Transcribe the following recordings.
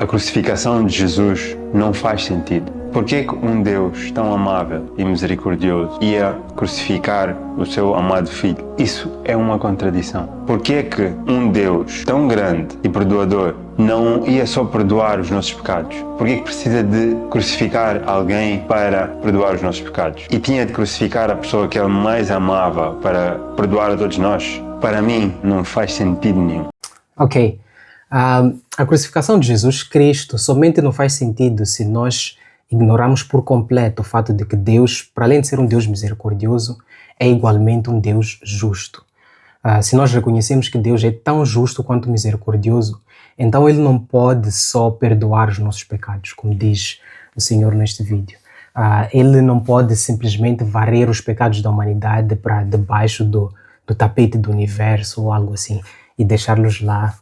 A crucificação de Jesus não faz sentido. Por que um Deus tão amável e misericordioso ia crucificar o seu amado Filho? Isso é uma contradição. Por que um Deus tão grande e perdoador não ia só perdoar os nossos pecados? Por que precisa de crucificar alguém para perdoar os nossos pecados? E tinha de crucificar a pessoa que ele mais amava para perdoar a todos nós? Para mim, não faz sentido nenhum. Ok. A crucificação de Jesus Cristo somente não faz sentido se nós ignorarmos por completo o fato de que Deus, para além de ser um Deus misericordioso, é igualmente um Deus justo. Se nós reconhecemos que Deus é tão justo quanto misericordioso, então Ele não pode só perdoar os nossos pecados, como diz o Senhor neste vídeo. Ele não pode simplesmente varrer os pecados da humanidade para debaixo do tapete do universo ou algo assim e deixá-los lá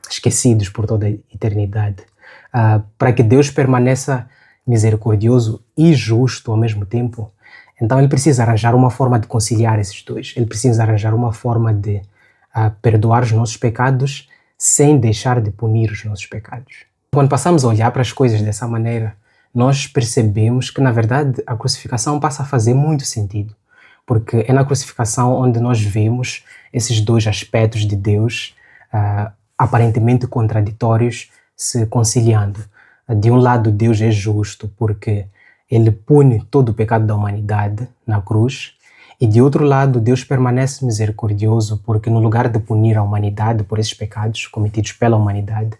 esquecidos por toda a eternidade. Para que Deus permaneça misericordioso e justo ao mesmo tempo, então Ele precisa arranjar uma forma de conciliar esses dois. Ele precisa arranjar uma forma de perdoar os nossos pecados sem deixar de punir os nossos pecados. Quando passamos a olhar para as coisas dessa maneira, nós percebemos que, na verdade, a crucificação passa a fazer muito sentido, porque é na crucificação onde nós vemos esses dois aspectos de Deus aparentemente contraditórios se conciliando. De um lado, Deus é justo porque Ele pune todo o pecado da humanidade na cruz, e de outro lado, Deus permanece misericordioso porque, no lugar de punir a humanidade por esses pecados cometidos pela humanidade,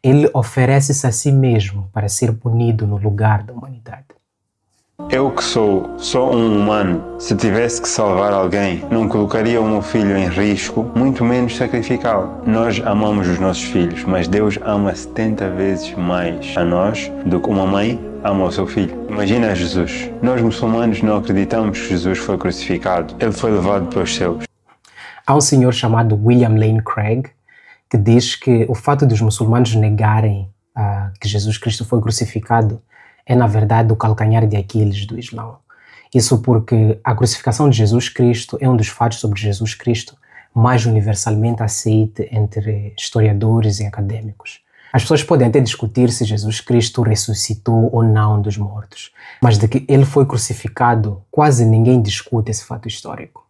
Ele oferece-se a si mesmo para ser punido no lugar da humanidade. Eu que sou só um humano, se tivesse que salvar alguém, não colocaria o meu filho em risco, muito menos sacrificá-lo. Nós amamos os nossos filhos, mas Deus ama 70 vezes mais a nós do que uma mãe ama o seu filho. Imagina Jesus. Nós muçulmanos não acreditamos que Jesus foi crucificado. Ele foi levado pelos céus. Há um senhor chamado William Lane Craig que diz que o fato dos muçulmanos negarem que Jesus Cristo foi crucificado é, na verdade, o calcanhar de Aquiles do Islão. Isso porque a crucificação de Jesus Cristo é um dos fatos sobre Jesus Cristo mais universalmente aceite entre historiadores e acadêmicos. As pessoas podem até discutir se Jesus Cristo ressuscitou ou não dos mortos, mas de que ele foi crucificado, quase ninguém discute esse fato histórico,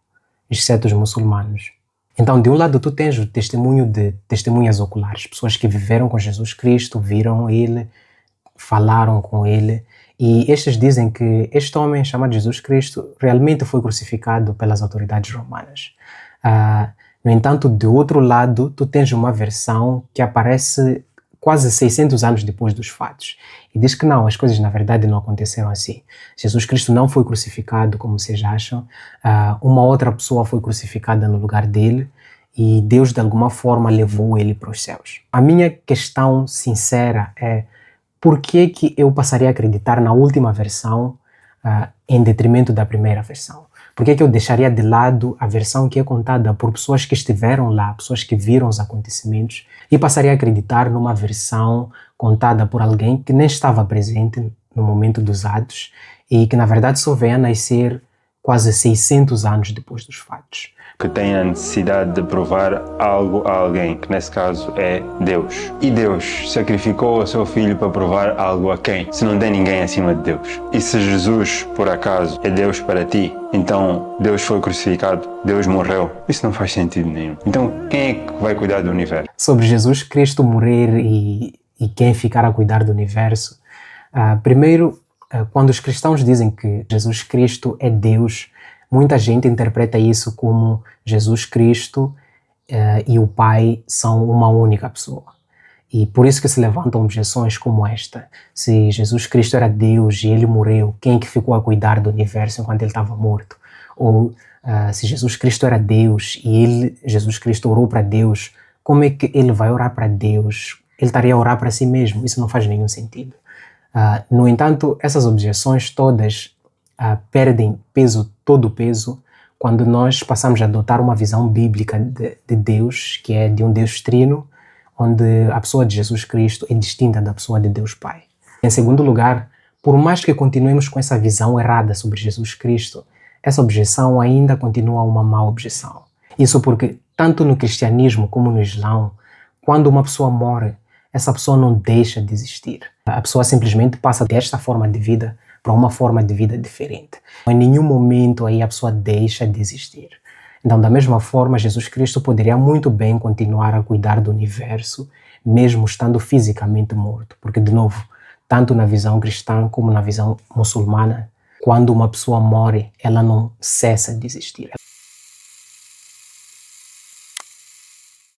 exceto os muçulmanos. Então, de um lado, tu tens o testemunho de testemunhas oculares, pessoas que viveram com Jesus Cristo, viram ele, falaram com ele, e estes dizem que este homem chamado Jesus Cristo realmente foi crucificado pelas autoridades romanas. No entanto, do outro lado, tu tens uma versão que aparece quase 600 anos depois dos fatos e diz que não, as coisas na verdade não aconteceram assim. Jesus Cristo não foi crucificado como vocês acham, uma outra pessoa foi crucificada no lugar dele e Deus de alguma forma levou ele para os céus. A minha questão sincera é: por que eu passaria a acreditar na última versão em detrimento da primeira versão? Por que eu deixaria de lado a versão que é contada por pessoas que estiveram lá, pessoas que viram os acontecimentos, e passaria a acreditar numa versão contada por alguém que nem estava presente no momento dos atos e que na verdade só veio a nascer quase 600 anos depois dos fatos? Que tem a necessidade de provar algo a alguém, que nesse caso é Deus. E Deus sacrificou o seu filho para provar algo a quem? Se não tem ninguém acima de Deus. E se Jesus, por acaso, é Deus para ti, então Deus foi crucificado, Deus morreu. Isso não faz sentido nenhum. Então quem é que vai cuidar do universo? Sobre Jesus Cristo morrer e quem ficar a cuidar do universo, primeiro, quando os cristãos dizem que Jesus Cristo é Deus, muita gente interpreta isso como Jesus Cristo e o Pai são uma única pessoa. E por isso que se levantam objeções como esta. Se Jesus Cristo era Deus e ele morreu, quem é que ficou a cuidar do universo enquanto ele estava morto? Ou se Jesus Cristo era Deus e Jesus Cristo orou para Deus, como é que ele vai orar para Deus? Ele estaria a orar para si mesmo. Isso não faz nenhum sentido. No entanto, essas objeções todas perdem todo o peso quando nós passamos a adotar uma visão bíblica de Deus, que é de um Deus trino, onde a pessoa de Jesus Cristo é distinta da pessoa de Deus Pai. Em segundo lugar, por mais que continuemos com essa visão errada sobre Jesus Cristo, essa objeção ainda continua uma má objeção. Isso porque, tanto no cristianismo como no Islão, quando uma pessoa morre, essa pessoa não deixa de existir. A pessoa simplesmente passa desta forma de vida para uma forma de vida diferente. Em nenhum momento aí a pessoa deixa de existir. Então, da mesma forma, Jesus Cristo poderia muito bem continuar a cuidar do universo, mesmo estando fisicamente morto. Porque, de novo, tanto na visão cristã como na visão muçulmana, quando uma pessoa morre, ela não cessa de existir.